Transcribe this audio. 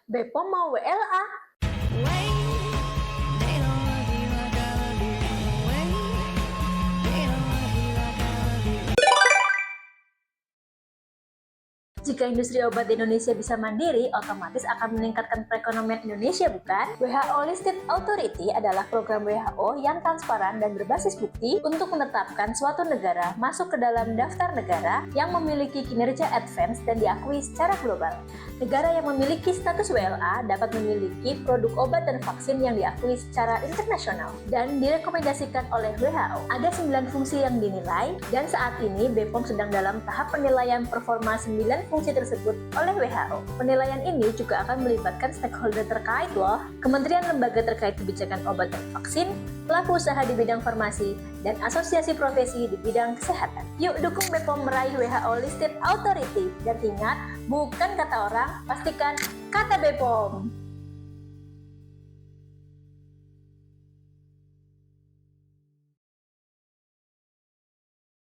Bepom mau WLA. Jika industri obat di Indonesia bisa mandiri, otomatis akan meningkatkan perekonomian Indonesia, bukan? WHO Listed Authority adalah program WHO yang transparan dan berbasis bukti untuk menetapkan suatu negara masuk ke dalam daftar negara yang memiliki kinerja advance dan diakui secara global. Negara yang memiliki status WLA dapat memiliki produk obat dan vaksin yang diakui secara internasional dan direkomendasikan oleh WHO. Ada 9 fungsi yang dinilai, dan saat ini BPOM sedang dalam tahap penilaian performa 9 fungsi tersebut oleh WHO. Penilaian ini juga akan melibatkan stakeholder terkait loh, kementerian lembaga terkait kebijakan obat dan vaksin, pelaku usaha di bidang farmasi, dan asosiasi profesi di bidang kesehatan. Yuk dukung BPOM meraih WHO Listed Authority, dan ingat, bukan kata orang, pastikan kata BPOM.